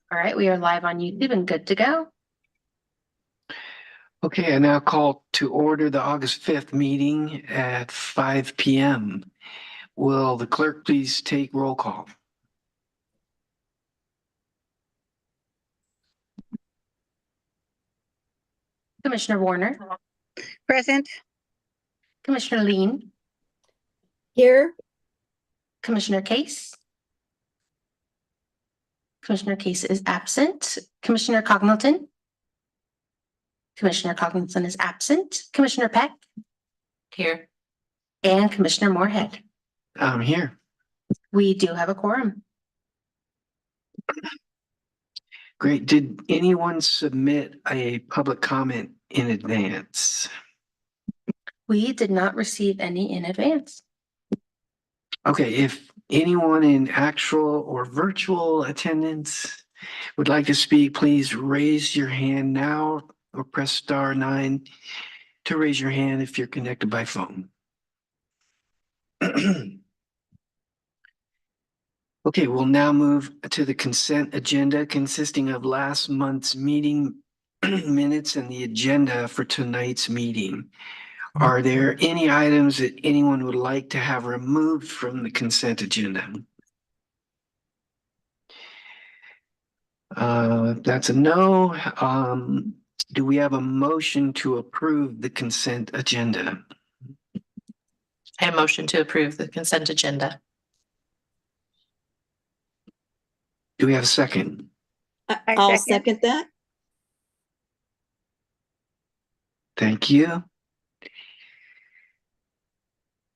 All right, we are live on YouTube and good to go. Okay, I now call to order the August 5th meeting at 5 p.m. Will the clerk please take roll call? Commissioner Warner, Present. Commissioner Lean, Here. Commissioner Case. Commissioner Case is absent. Commissioner Cogmelton. Commissioner Cogmelton is absent. Commissioner Peck. Here. And Commissioner Moorhead. I'm here. We do have a quorum. Great. Did anyone submit a public comment in advance? We did not receive any in advance. Okay, if anyone in actual or virtual attendance would like to speak, please raise your hand now or press star 9 to raise your hand if you're connected by phone. Okay, we'll now move to the consent agenda consisting of last month's meeting minutes and the agenda for tonight's meeting. Are there any items that anyone would like to have removed from the consent agenda? That's a no. Do we have a motion to approve the consent agenda? I motion to approve the consent agenda. Do we have a second? I'll second that. Thank you.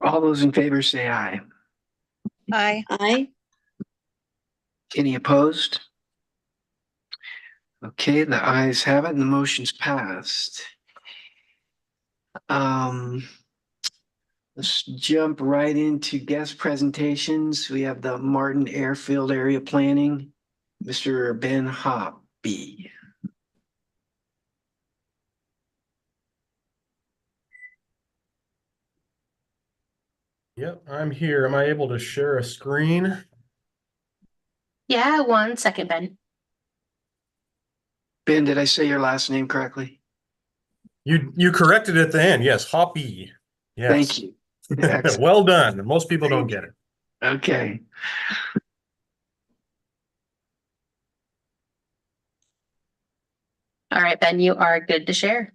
All those in favor say aye. Aye. Aye. Any opposed? Okay, the ayes have it and the motion's passed. Let's jump right into guest presentations. We have the Martin Airfield Area Planning, Mr. Ben Hoppy. Yep, I'm here. Am I able to share a screen? Yeah, 1 second, Ben. Ben, did I say your last name correctly? You corrected it at the end. Yes, Hoppy. Yes. Thank you. Excellent. Well done. Most people don't get it. Okay. All right, Ben, you are good to share.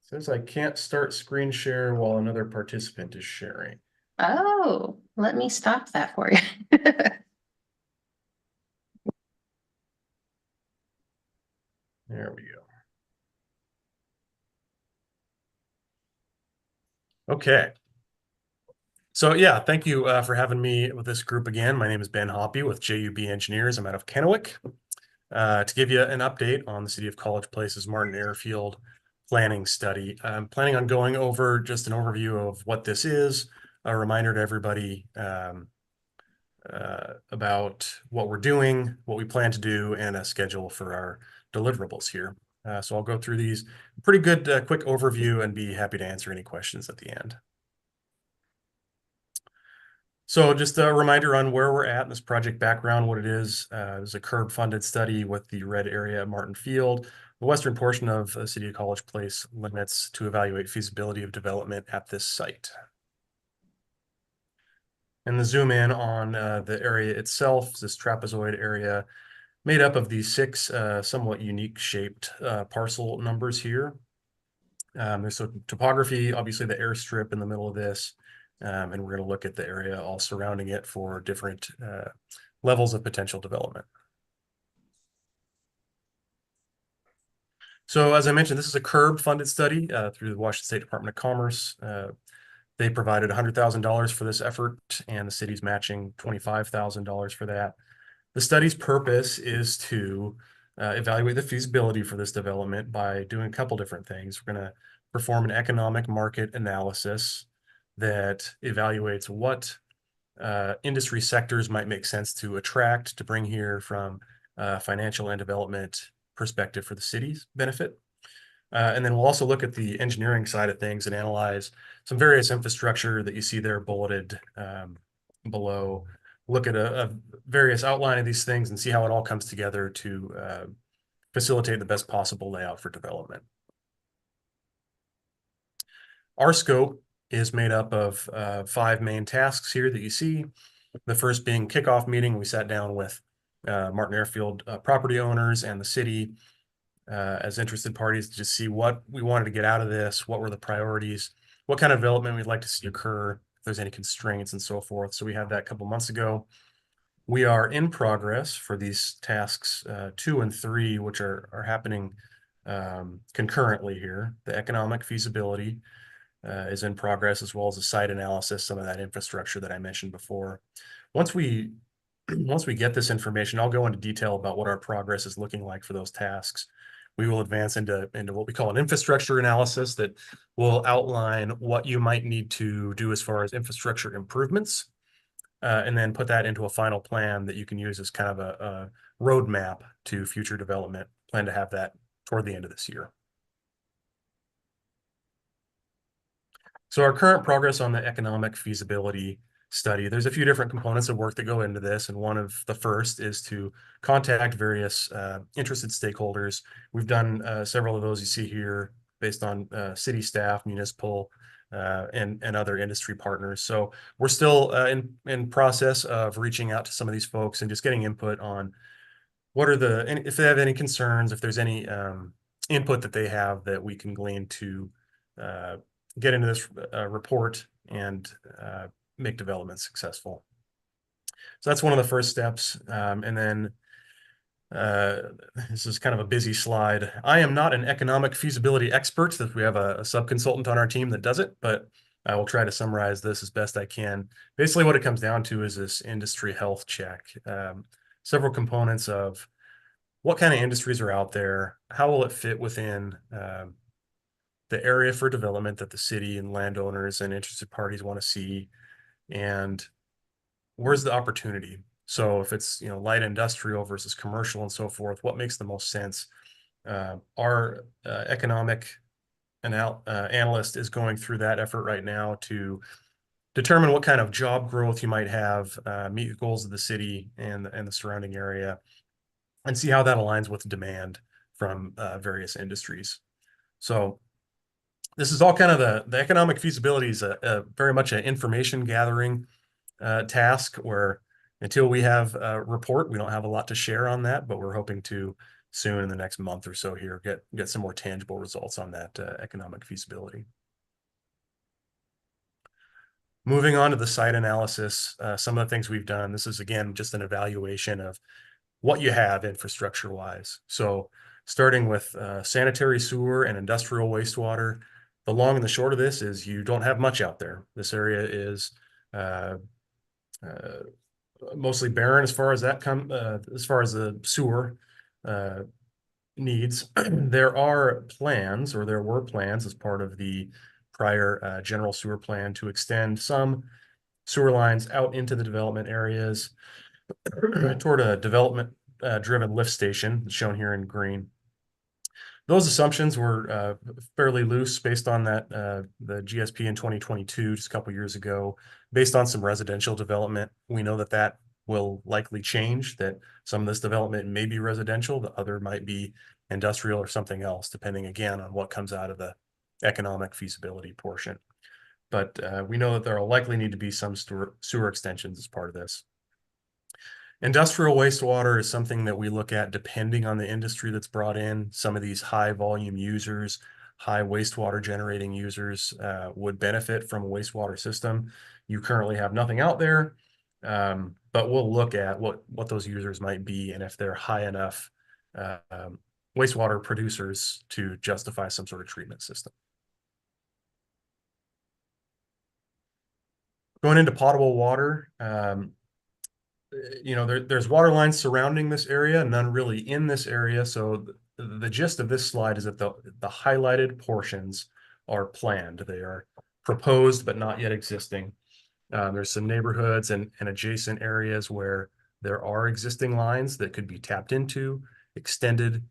Says I can't start screen share while another participant is sharing. Oh, let me stop that for you. There we go. Okay. So yeah, thank you for having me with this group again. My name is Ben Hoppy with JUB Engineers. I'm out of Kennewick to give you an update on the City of College Place's Martin Airfield planning study. I'm planning on going over just an overview of what this is, a reminder to everybody about what we're doing, what we plan to do, and a schedule for our deliverables here. So I'll go through these pretty good quick overview and be happy to answer any questions at the end. So just a reminder on where we're at in this project background, what it is. It's a CURB funded study with the red area at Martin Field, the western portion of the City of College Place limits to evaluate feasibility of development at this site. And the zoom in on the area itself, this trapezoid area made up of these 6 somewhat unique shaped parcel numbers here. There's a topography, obviously the airstrip in the middle of this, and we're going to look at the area all surrounding it for different levels of potential development. So as I mentioned, this is a CURB funded study through the Washington State Department of Commerce. They provided $100,000 for this effort, and the city's matching $25,000 for that. The study's purpose is to evaluate the feasibility for this development by doing a couple different things. We're going to perform an economic market analysis that evaluates what industry sectors might make sense to attract, to bring here from financial and development perspective for the city's benefit. And then we'll also look at the engineering side of things and analyze some various infrastructure that you see there bulleted below look at a various outline of these things and see how it all comes together to facilitate the best possible layout for development. Our scope is made up of 5 main tasks here that you see. The first being kickoff meeting. We sat down with Martin Airfield property owners and the city as interested parties to just see what we wanted to get out of this, what were the priorities, what kind of development we'd like to see occur, if there's any constraints and so forth. So we had that a couple months ago. We are in progress for these tasks 2 and 3, which are happening concurrently here. The economic feasibility is in progress, as well as the site analysis, some of that infrastructure that I mentioned before. Once we get this information, I'll go into detail about what our progress is looking like for those tasks. We will advance into what we call an infrastructure analysis that will outline what you might need to do as far as infrastructure improvements, and then put that into a final plan that you can use as kind of a roadmap to future development. Plan to have that toward the end of this year. So our current progress on the economic feasibility study, there's a few different components of work that go into this. And one of the first is to contact various interested stakeholders. We've done several of those you see here based on city staff, municipal, and other industry partners. So we're still in process of reaching out to some of these folks and just getting input on what are if they have any concerns, if there's any input that they have that we can glean to get into this report and make development successful. So that's one of the first steps. And then this is kind of a busy slide. I am not an economic feasibility expert, that we have a sub-consultant on our team that does it, but I will try to summarize this as best I can. Basically, what it comes down to is this industry health check. Several components of what kind of industries are out there, how will it fit within the area for development that the city and landowners and interested parties want to see, and where's the opportunity? So if it's light industrial versus commercial and so forth, what makes the most sense? Our economic analyst is going through that effort right now to determine what kind of job growth you might have, meet the goals of the city and the surrounding area, and see how that aligns with demand from various industries. So this is all kind of the economic feasibility is very much an information gathering task, where until we have a report, we don't have a lot to share on that, but we're hoping to soon in the next month or so here get some more tangible results on that economic feasibility. Moving on to the site analysis, some of the things we've done, this is again just an evaluation of what you have infrastructure wise. So starting with sanitary sewer and industrial wastewater, the long and the short of this is you don't have much out there. This area is mostly barren as far as as far as the sewer needs. There were plans as part of the prior general sewer plan to extend some sewer lines out into the development areas toward a development driven lift station shown here in green. Those assumptions were fairly loose based on that the GSP in 2022, just a couple years ago, based on some residential development. We know that will likely change, that some of this development may be residential, the other might be industrial or something else, depending again on what comes out of the economic feasibility portion. But we know that there will likely need to be some sewer extensions as part of this. Industrial wastewater is something that we look at depending on the industry that's brought in. Some of these high volume users, high wastewater generating users would benefit from a wastewater system. You currently have nothing out there, but we'll look at what those users might be and if they're high enough wastewater producers to justify some sort of treatment system. Going into potable water, there's water lines surrounding this area, none really in this area. So the gist of this slide is that the highlighted portions are planned. They are proposed, but not yet existing. There's some neighborhoods and adjacent areas where there are existing lines that could be tapped into, extended.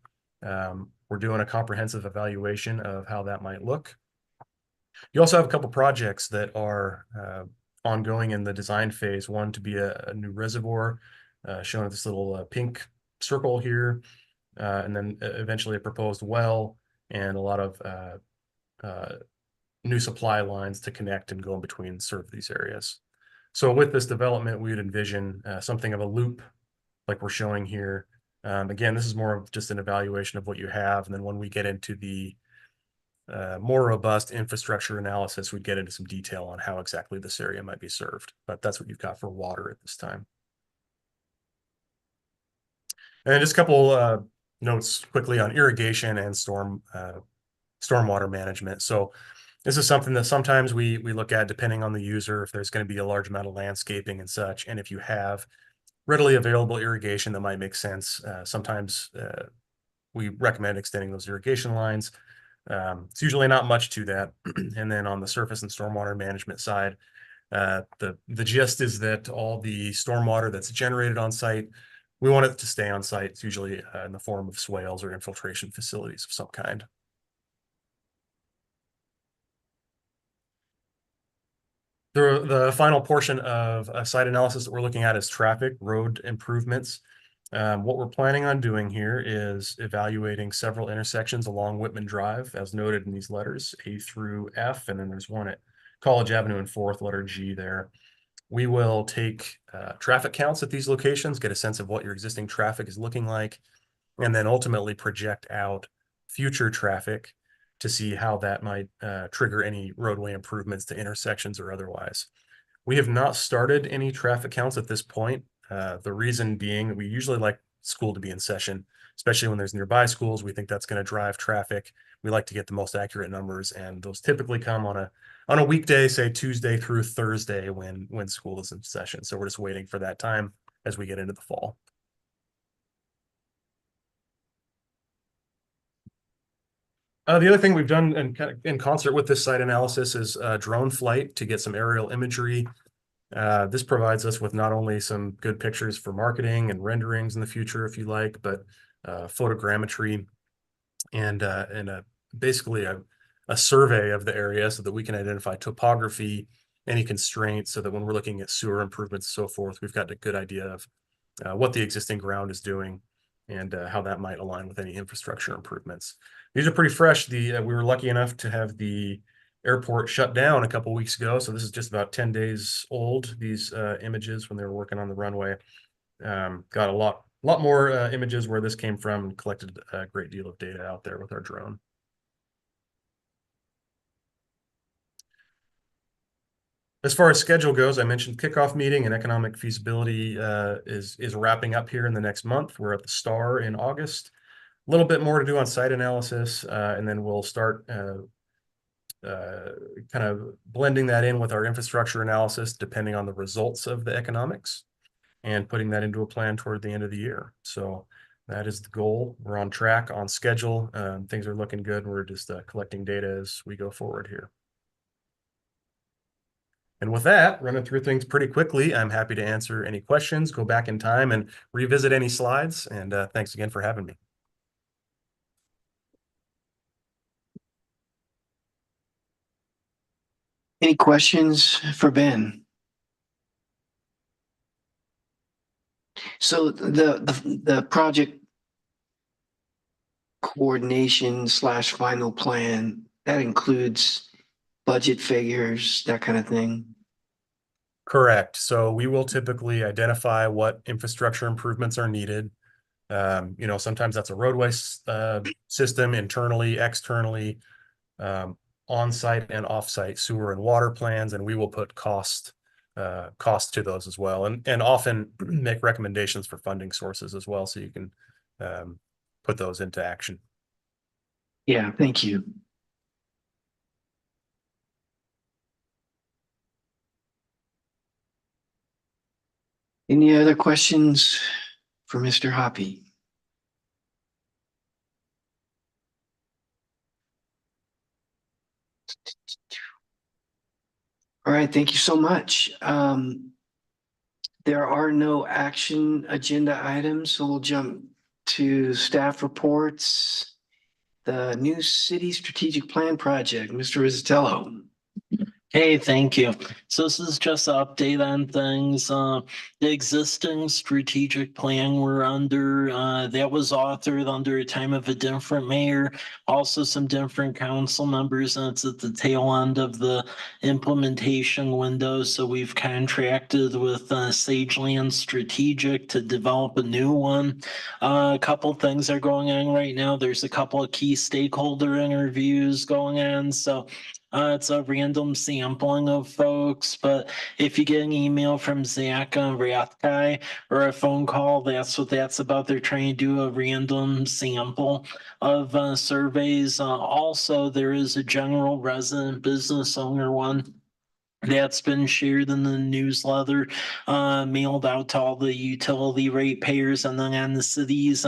We're doing a comprehensive evaluation of how that might look. You also have a couple projects that are ongoing in the design phase. One to be a new reservoir, shown at this little pink circle here, and then eventually a proposed well and a lot of new supply lines to connect and go in between, serve these areas. So with this development, we would envision something of a loop like we're showing here. Again, this is more of just an evaluation of what you have. And then when we get into the more robust infrastructure analysis, we'd get into some detail on how exactly this area might be served. But that's what you've got for water at this time. And just a couple notes quickly on irrigation and stormwater management. So this is something that sometimes we look at depending on the user, if there's going to be a large amount of landscaping and such. And if you have readily available irrigation that might make sense, sometimes we recommend extending those irrigation lines. It's usually not much to that. And then on the surface and stormwater management side, the gist is that all the stormwater that's generated on site, we want it to stay on site. It's usually in the form of swales or infiltration facilities of some kind. The final portion of a site analysis that we're looking at is traffic road improvements. What we're planning on doing here is evaluating several intersections along Whitman Drive, as noted in these letters, A through F, and then there's one at College Avenue and 4th, letter G there. We will take traffic counts at these locations, get a sense of what your existing traffic is looking like, and then ultimately project out future traffic to see how that might trigger any roadway improvements to intersections or otherwise. We have not started any traffic counts at this point. The reason being that we usually like school to be in session, especially when there's nearby schools. We think that's going to drive traffic. We like to get the most accurate numbers, and those typically come on a weekday, say Tuesday through Thursday when school is in session. So we're just waiting for that time as we get into the fall. The other thing we've done in concert with this site analysis is drone flight to get some aerial imagery. This provides us with not only some good pictures for marketing and renderings in the future, if you like, but photogrammetry and basically a survey of the area so that we can identify topography, any constraints, so that when we're looking at sewer improvements and so forth, we've got a good idea of what the existing ground is doing and how that might align with any infrastructure improvements. These are pretty fresh. We were lucky enough to have the airport shut down a couple weeks ago, so this is just about 10 days old, these images when they were working on the runway. Got a lot more images where this came from, and collected a great deal of data out there with our drone. As far as schedule goes, I mentioned kickoff meeting and economic feasibility is wrapping up here in the next month. We're at the STAR in August. A little bit more to do on site analysis, and then we'll start kind of blending that in with our infrastructure analysis, depending on the results of the economics, and putting that into a plan toward the end of the year. So that is the goal. We're on track, on schedule. Things are looking good. We're just collecting data as we go forward here. And with that, running through things pretty quickly, I'm happy to answer any questions, go back in time and revisit any slides. And thanks again for having me. Any questions for Ben? So the project coordination / final plan, that includes budget figures, that kind of thing? Correct. So we will typically identify what infrastructure improvements are needed. Sometimes that's a roadway system, internally, externally, on-site and off-site sewer and water plans, and we will put cost to those as well, and often make recommendations for funding sources as well, so you can put those into action. Yeah, thank you. Any other questions for Mr. Hoppy? All right, thank you so much. There are no action agenda items, so we'll jump to staff reports. The new city strategic plan project, Mr. Rizzatello. Hey, thank you. So this is just an update on things. The existing strategic plan we're under, that was authored under a time of a different mayor, also some different council members, and it's at the tail end of the implementation window. So we've contracted with Sageland Strategic to develop a new one. A couple things are going on right now. There's a couple of key stakeholder interviews going on. So it's a random sampling of folks, but if you get an email from Zach Rathkai or a phone call, that's what that's about. They're trying to do a random sample of surveys. Also, there is a general resident business owner one that's been shared in the newsletter, mailed out to all the utility rate payers, and then on the city's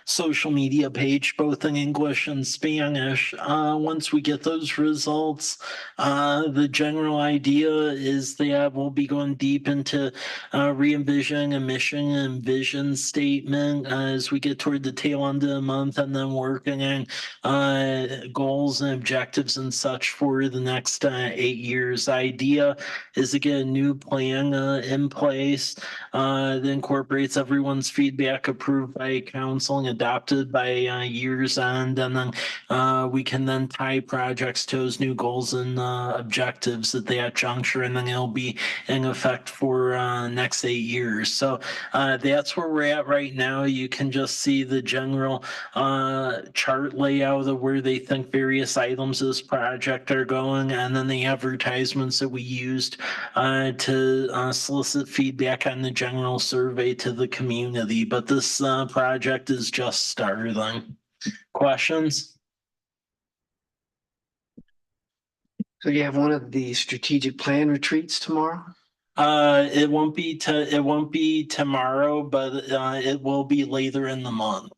social media page, both in English and Spanish. Once we get those results, the general idea is that we'll be going deep into re-envisioning a mission and vision statement as we get toward the tail end of the month, and then working on goals and objectives and such for the next 8 years. Idea is to get a new plan in place that incorporates everyone's feedback, approved by council and adopted by year's end, and then we can then tie projects to those new goals and objectives at that juncture, and then it'll be in effect for next 8 years. So that's where we're at right now. You can just see the general chart layout of where they think various items of this project are going, and then the advertisements that we used to solicit feedback on the general survey to the community. But this project is just starting. Questions? So you have one of the strategic plan retreats tomorrow? It won't be tomorrow, but it will be later in the month.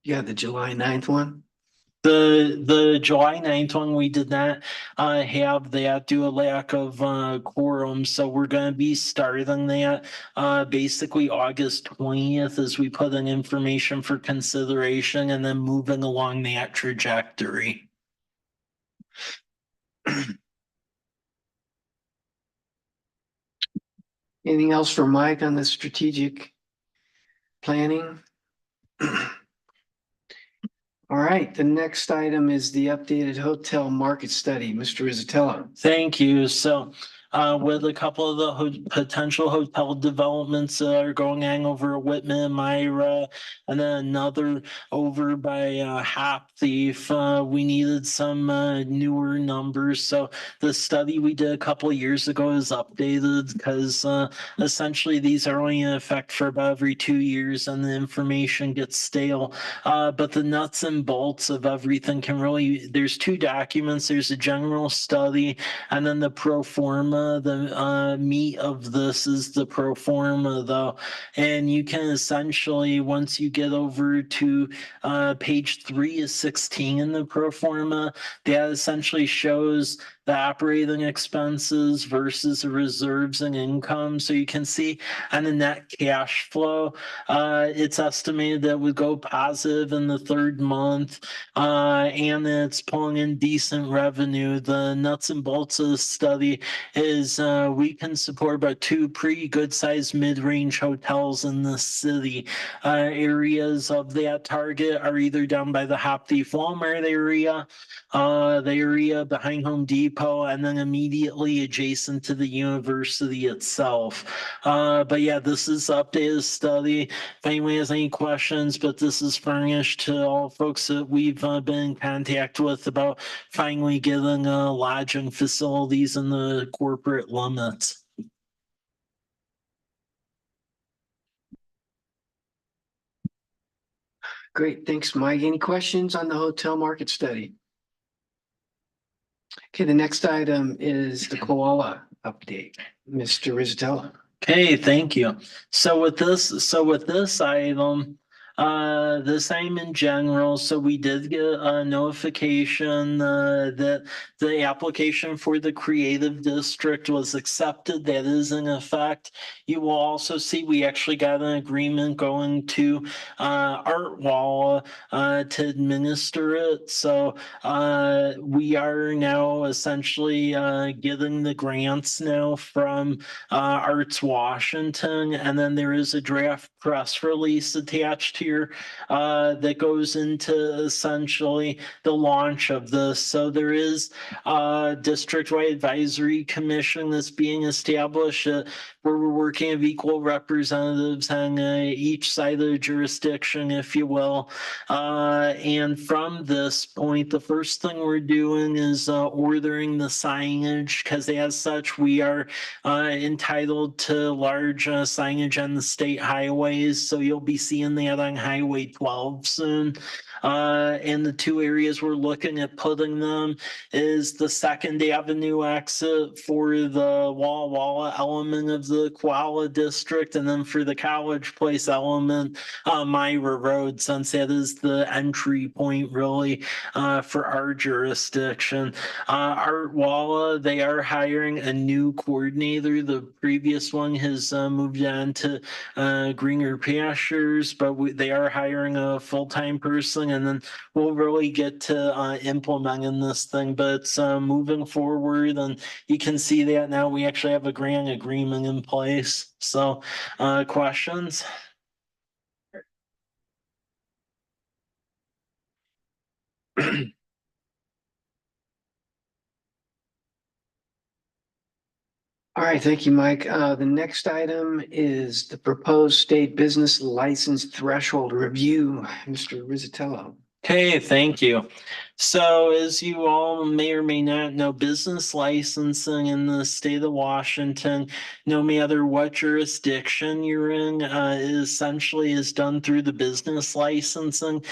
You got the July 9th one? The July 9th one, we did not have that due to lack of quorum. So we're going to be starting that basically August 20th as we put in information for consideration, and then moving along that trajectory. Anything else for Mike on the strategic planning? All right, the next item is the updated hotel market study. Mr. Rizzatello. Thank you. So with a couple of the potential hotel developments that are going on over at Whitman and Myra, and then another over by Hop Thief, we needed some newer numbers. So the study we did a couple of years ago is updated because essentially these are only in effect for about every 2 years, and the information gets stale. But the nuts and bolts of everything can really, there's 2 documents. There's a general study and then the pro forma. The meat of this is the pro forma though, and you can essentially, once you get over to page 3 of 16 in the pro forma, that essentially shows the operating expenses versus the reserves and income. So you can see on the net cash flow, it's estimated that would go positive in the 3rd month, and it's pulling in decent revenue. The nuts and bolts of the study is we can support about 2 pretty good sized mid-range hotels in the city. Areas of that target are either down by the Hop Thief Walmart area, the area behind Home Depot, and then immediately adjacent to the university itself. But yeah, this is updated study. If anyone has any questions, but this is furnished to all folks that we've been in contact with about finally getting lodging facilities in the corporate limits. Great, thanks, Mike. Any questions on the hotel market study? Okay, the next item is the koala update. Mr. Rizzatello. Okay, thank you. So with this item, the same in general. So we did get a notification that the application for the creative district was accepted. That is in effect. You will also see we actually got an agreement going to Art Wall to administer it. So we are now essentially getting the grants now from Arts Washington, and then there is a draft press release attached here that goes into essentially the launch of this. So there is a district-wide advisory commission that's being established where we're working with equal representatives on each side of the jurisdiction, if you will. And from this point, the first thing we're doing is ordering the signage, because as such, we are entitled to large signage on the state highways. So you'll be seeing that on Highway 12 soon. And the two areas we're looking at putting them is the 2nd Avenue exit for the Walla Walla element of the Koala district, and then for the College Place element, Myra Road, since that is the entry point really for our jurisdiction. Art Walla, they are hiring a new coordinator. The previous one has moved on to greener pastures, but they are hiring a full-time person, and then we'll really get to implementing this thing. But it's moving forward, and you can see that now we actually have a grant agreement in place. So questions? All right, thank you, Mike. The next item is the proposed state business license threshold review. Mr. Rizzatello. Okay, thank you. So as you all may or may not know, business licensing in the state of Washington, no matter what jurisdiction you're in, essentially is done through the business licensing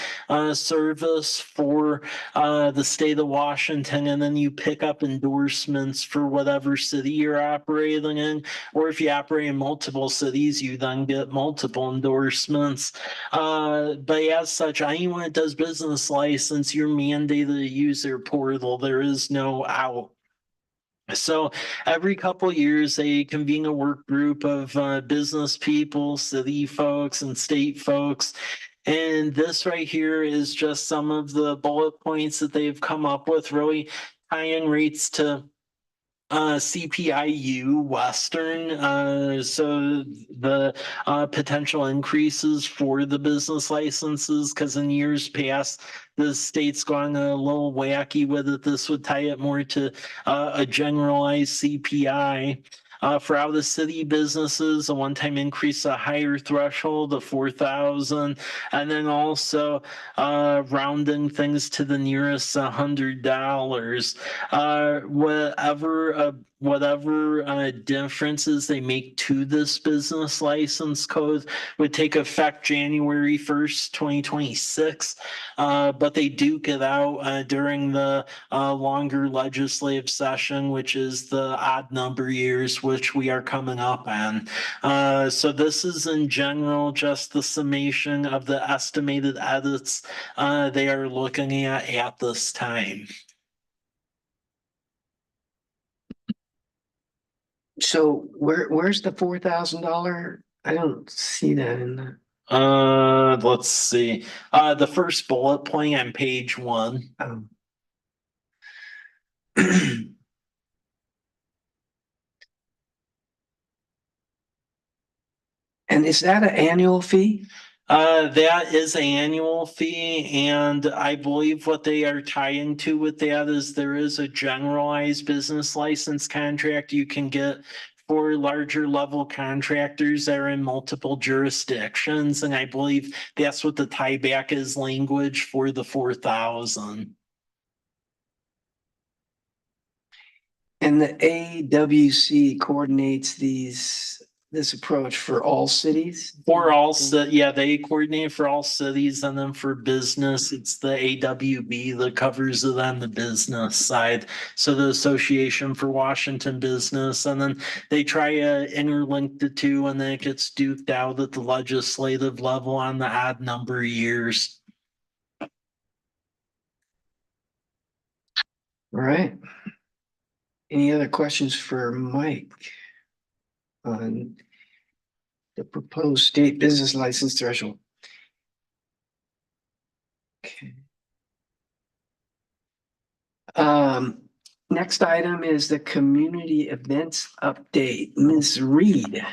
service for the state of Washington. And then you pick up endorsements for whatever city you're operating in. Or if you operate in multiple cities, you then get multiple endorsements. But as such, anyone that does business license, you're mandated to use their portal. There is no out. So every couple of years, they convene a work group of business people, city folks, and state folks. And this right here is just some of the bullet points that they've come up with, really tying rates to CPIU Western. So the potential increases for the business licenses, because in years past, the state's gone a little wacky with it. This would tie it more to a generalized CPI. For out of city businesses, a one-time increase, a higher threshold of 4,000, and then also rounding things to the nearest $100. Whatever differences they make to this business license code would take effect January 1st, 2026. But they duke it out during the longer legislative session, which is the odd number years, which we are coming up on. So this is in general just the summation of the estimated edits they are looking at this time. So where's the $4,000? I don't see that in the. Let's see. The first bullet point on page 1. And is that an annual fee? That is an annual fee, and I believe what they are tying to with that is there is a generalized business license contract you can get for larger level contractors that are in multiple jurisdictions, and I believe that's what the tieback is language for the 4,000. And the AWC coordinates these this approach for all cities? For all yeah, they coordinate for all cities, and then for business, it's the AWB that covers it on the business side. So the Association for Washington Business, and then they try to interlink the two, and then it gets duked out at the legislative level on the odd number of years. All right. Any other questions for Mike on the proposed state business license threshold? Okay. Next item is the community events update. Ms. Reed.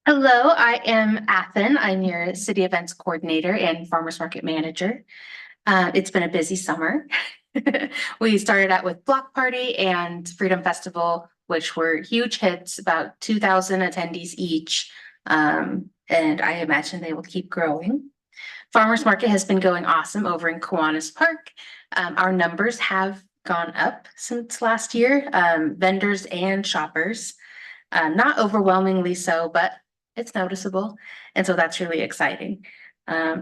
Hello, I am Athen. I'm your city events coordinator and farmers market manager. It's been a busy summer. We started out with Block Party and Freedom Festival, which were huge hits, about 2,000 attendees each. And I imagine they will keep growing. Farmers Market has been going awesome over in Kiwanis Park. Our numbers have gone up since last year, vendors and shoppers. Not overwhelmingly so, but it's noticeable. And so that's really exciting.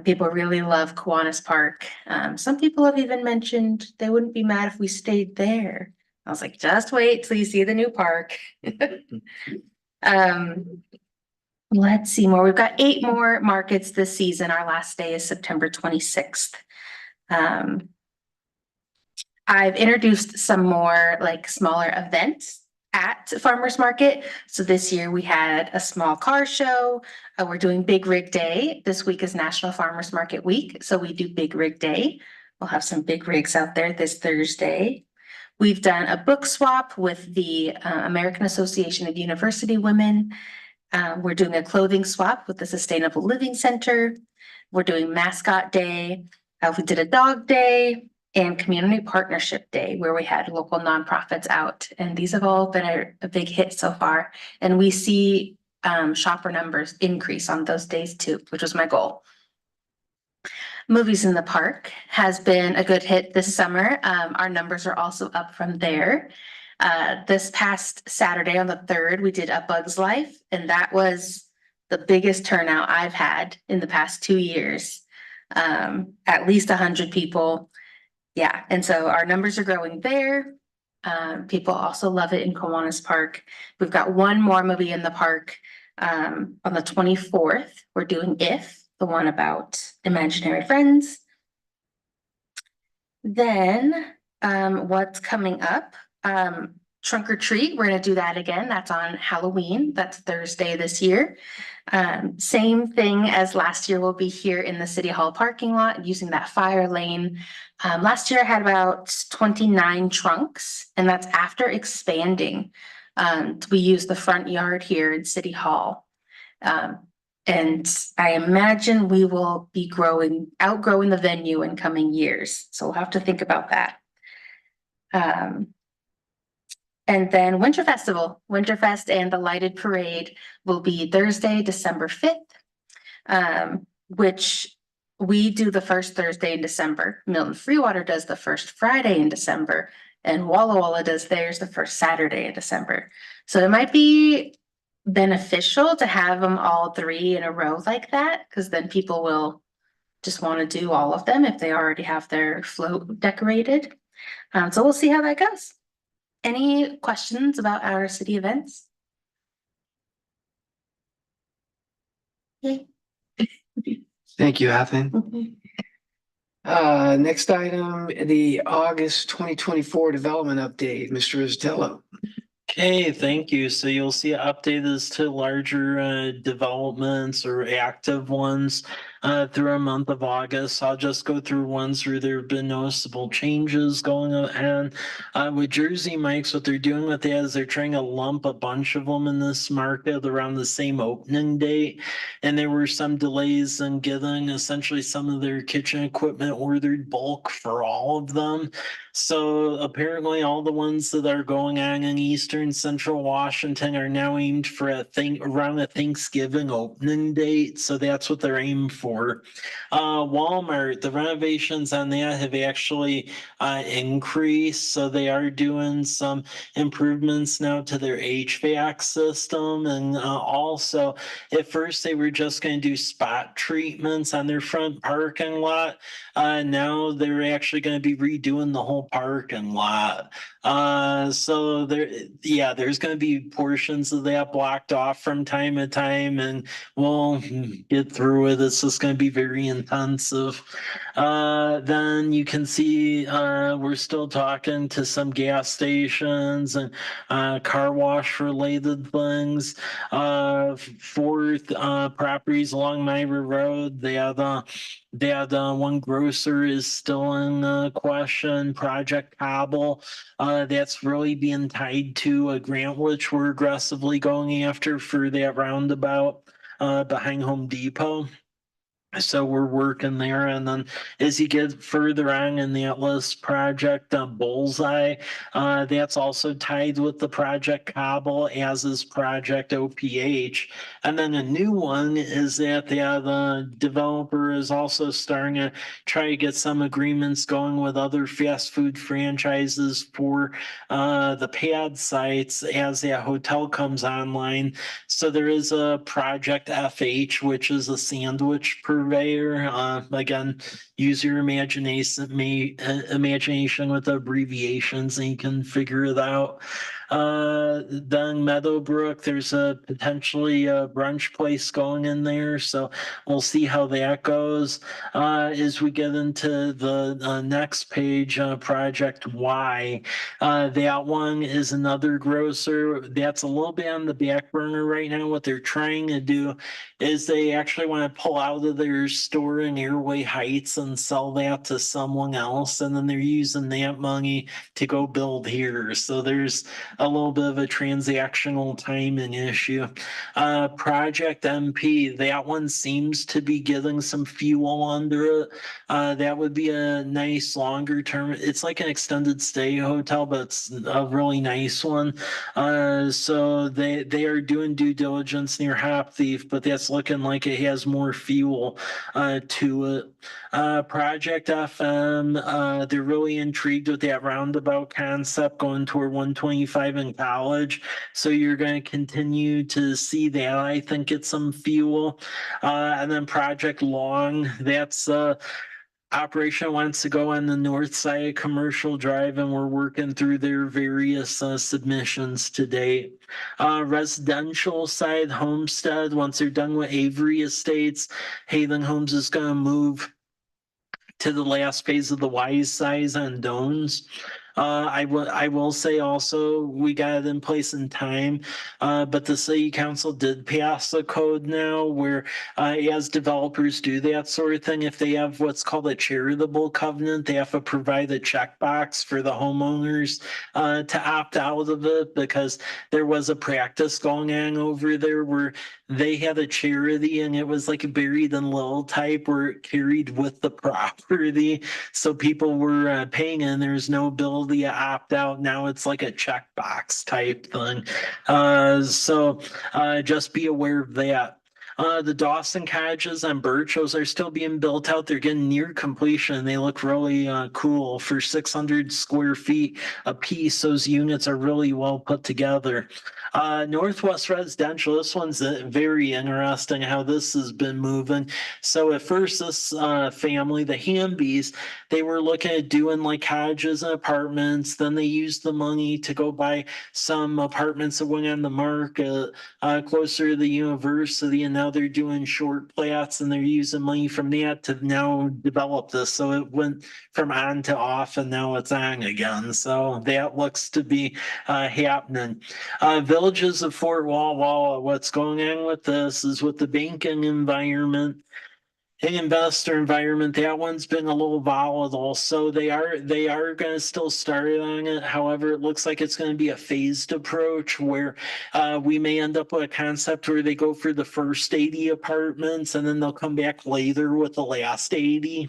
People really love Kiwanis Park. Some people have even mentioned they wouldn't be mad if we stayed there. I was like, just wait till you see the new park. Let's see more. We've got 8 more markets this season. Our last day is September 26th. I've introduced some more like smaller events at Farmers Market. So this year we had a small car show. We're doing Big Rig Day. This week is National Farmers Market Week. So we do Big Rig Day. We'll have some big rigs out there this Thursday. We've done a book swap with the American Association of University Women. We're doing a clothing swap with the Sustainable Living Center. We're doing Mascot Day. We did a Dog Day and Community Partnership Day, where we had local nonprofits out. And these have all been a big hit so far. And we see shopper numbers increase on those days too, which was my goal. Movies in the Park has been a good hit this summer. Our numbers are also up from there. This past Saturday on the 3rd, we did A Bug's Life, and that was the biggest turnout I've had in the past 2 years. At least 100 people. Yeah, and so our numbers are growing there. People also love it in Kiwanis Park. We've got one more movie in the park. On the 24th, we're doing If, the one about imaginary friends. Then what's coming up? Trunk or Treat, we're going to do that again. That's on Halloween. That's Thursday this year. Same thing as last year, we'll be here in the City Hall parking lot using that fire lane. Last year I had about 29 trunks, and that's after expanding. We use the front yard here in City Hall. And I imagine we will be outgrowing the venue in coming years. So we'll have to think about that. And then Winter Festival, Winterfest and the Lighted Parade will be Thursday, December 5th, which we do the first Thursday in December. Milton Freewater does the first Friday in December, and Walla Walla does theirs the first Saturday in December. So it might be beneficial to have them all 3 in a row like that, because then people will just want to do all of them if they already have their float decorated. So we'll see how that goes. Any questions about our city events? Yay. Thank you, Athen. Next item, the August 2024 development update, Mr. Rosatello. Okay, thank you. So you'll see updates to larger developments or active ones through a month of August. I'll just go through ones where there have been noticeable changes going on. With Jersey Mike's, what they're doing with that is they're trying to lump a bunch of them in this market around the same opening date. And there were some delays in getting essentially some of their kitchen equipment ordered bulk for all of them. So apparently all the ones that are going on in Eastern Central Washington are now aimed for around a Thanksgiving opening date. So that's what they're aiming for for. Walmart, the renovations on that have actually increased, so they are doing some improvements now to their HVAC system. And also, at first they were just going to do spot treatments on their front parking lot. Now they're actually going to be redoing the whole parking lot. So there's going to be portions of that blocked off from time to time, and we'll get through it. It's just going to be very intensive. Then you can see we're still talking to some gas stations and car wash related things. Fourth, properties along Myra Road, they have one grocer is still in question, Project Cobble. That's really being tied to a grant which we're aggressively going after for that roundabout behind Home Depot. So we're working there. And then as you get further on in the Atlas project, Bullseye, that's also tied with the Project Cobble, as is Project OPH. And then a new one is that the developer is also starting to try to get some agreements going with other fast food franchises for the pad sites as that hotel comes online. So there is a Project FH, which is a sandwich purveyor. Again, use your imagination with abbreviations and you can figure it out. Then Meadowbrook, there's a potentially a brunch place going in there, so we'll see how that goes. As we get into the next page, Project Y, that one is another grocer that's a little bit on the back burner right now. What they're trying to do is they actually want to pull out of their store in Airway Heights and sell that to someone else, and then they're using that money to go build here. So there's a little bit of a transactional timing issue. Project MP, that one seems to be getting some fuel under it. That would be a nice longer term. It's like an extended stay hotel, but it's a really nice one. So they are doing due diligence near Hop Thief, but that's looking like it has more fuel to it. Project FM, they're really intrigued with that roundabout concept going toward 125 in College. So you're going to continue to see that, I think, get some fuel. And then Project Long, that's operation wants to go on the north side of Commercial Drive, and we're working through their various submissions to date. Residential side, Homestead, once they're done with Avery Estates, Haven Homes is going to move to the last phase of the Wise size on Dones. I will say also we got it in place in time, but the city council did pass a code now where as developers do that sort of thing, if they have what's called a charitable covenant, they have to provide a checkbox for the homeowners to opt out of it, because there was a practice going on over there where they had a charity and it was like a buried in little type where it carried with the property. So people were paying and there's no ability to opt out. Now it's like a checkbox type thing. So just be aware of that. The Dawson cottages on Birch, those are still being built out. They're getting near completion. They look really cool. For 600 square feet a piece, those units are really well put together. Northwest Residential, this one's very interesting how this has been moving. So at first, this family, the Hambies, they were looking at doing like cottages and apartments. Then they used the money to go buy some apartments that went on the market closer to the university, and now they're doing short plats and they're using money from that to now develop this. So it went from on to off and now it's on again. So that looks to be happening. Villages of Fort Walla Walla, what's going on with this is with the banking environment, investor environment, that one's been a little volatile. So they are going to still start on it. However, it looks like it's going to be a phased approach where we may end up with a concept where they go for the first 80 apartments and then they'll come back later with the last 80.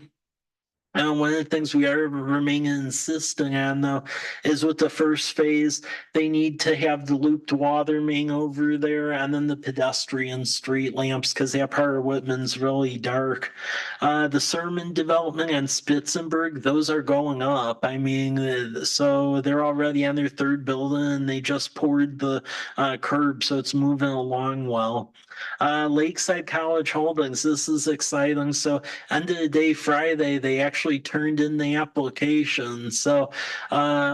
And one of the things we are remaining insisting on though is with the first phase, they need to have the looped water main over there and then the pedestrian street lamps because that part of Whitman's really dark. The Sermon development and Spitzenberg, those are going up. I mean, so they're already on their third building and they just poured the curb, so it's moving along well. Lakeside College Holdings, this is exciting. So end of the day, Friday, they actually turned in the application. So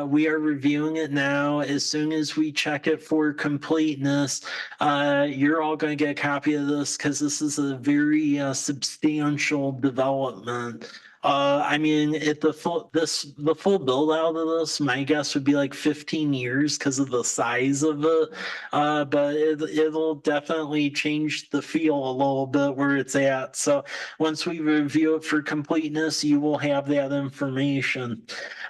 we are reviewing it now. As soon as we check it for completeness, you're all going to get a copy of this because this is a very substantial development. I mean, the full build out of this, my guess would be like 15 years because of the size of it. But it'll definitely change the feel a little bit where it's at. So once we review it for completeness, you will have that information.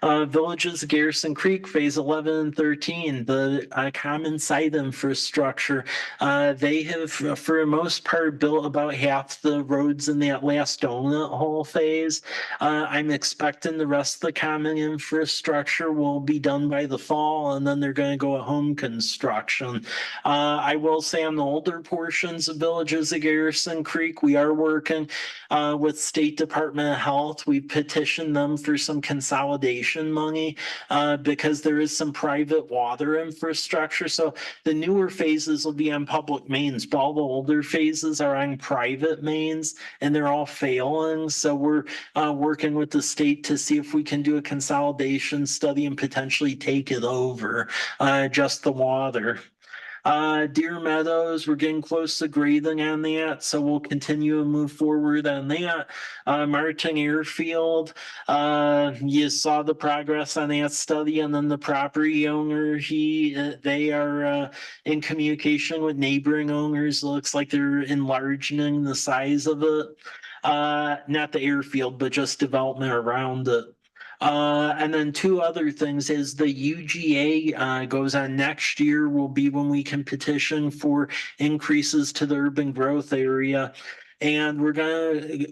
Villages of Garrison Creek, phase 11 and 13, the common site infrastructure. They have, for the most part, built about half the roads in that last donut hole phase. I'm expecting the rest of the common infrastructure will be done by the fall, and then they're going to go at home construction. I will say on the older portions of Villages of Garrison Creek, we are working with State Department of Health. We petitioned them for some consolidation money because there is some private water infrastructure. So the newer phases will be on public mains, but all the older phases are on private mains and they're all failing. So we're working with the state to see if we can do a consolidation study and potentially take it over, just the water. Deer Meadows, we're getting close to grading on that, so we'll continue to move forward on that. Martin Airfield, you saw the progress on that study, and then the property owner, they are in communication with neighboring owners. Looks like they're enlarging the size of it. Not the airfield, but just development around it. And then two other things is the UGA goes on next year will be when we can petition for increases to the urban growth area. And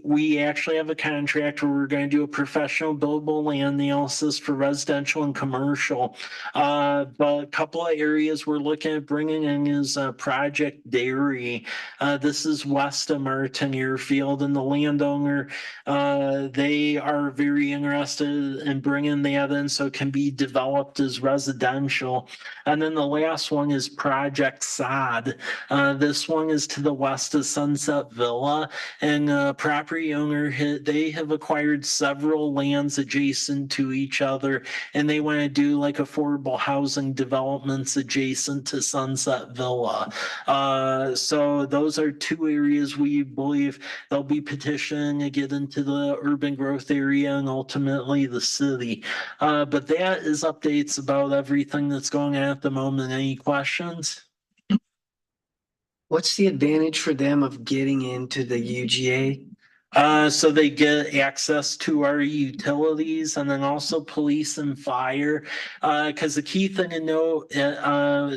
we actually have a contract where we're going to do a professional buildable land analysis for residential and commercial. But a couple of areas we're looking at bringing in is Project Dairy. This is west of Martin Airfield, and the landowner, they are very interested in bringing that in so it can be developed as residential. And then the last one is Project Sod. This one is to the west of Sunset Villa. And property owner, they have acquired several lands adjacent to each other, and they want to do like affordable housing developments adjacent to Sunset Villa. So those are two areas we believe they'll be petitioning to get into the urban growth area and ultimately the city. But that is updates about everything that's going on at the moment. Any questions? What's the advantage for them of getting into the UGA? So they get access to our utilities and then also police and fire. Because the key thing to know,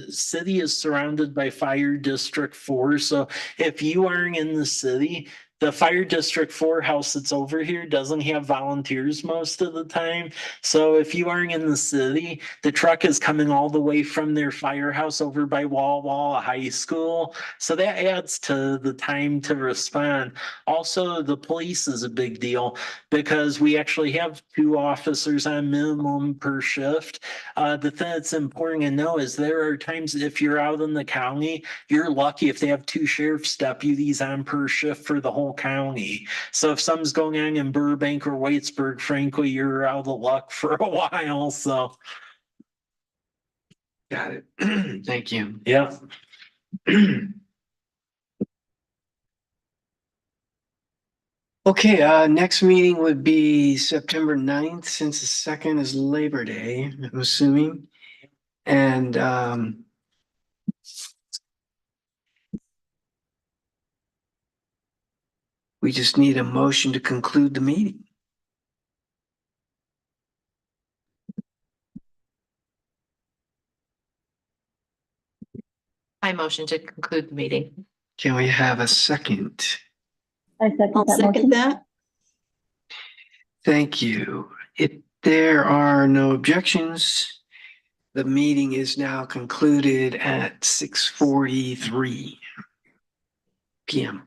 city is surrounded by Fire District 4. So if you aren't in the city, the Fire District 4 house that's over here doesn't have volunteers most of the time. So if you aren't in the city, the truck is coming all the way from their firehouse over by Walla Walla High School. So that adds to the time to respond. Also, the police is a big deal because we actually have 2 officers on minimum per shift. The thing that's important to know is there are times if you're out in the county, you're lucky if they have 2 sheriff's deputies on per shift for the whole county. So if something's going on in Burbank or Waitsburg, frankly, you're out of luck for a while. So Got it. Thank you. yeah. Okay, next meeting would be September 9th, since the 2nd is Labor Day, I'm assuming. And we just need a motion to conclude the meeting. I motion to conclude the meeting. Can we have a second? I'll second that. Thank you. If there are no objections, the meeting is now concluded at 6:43 p.m.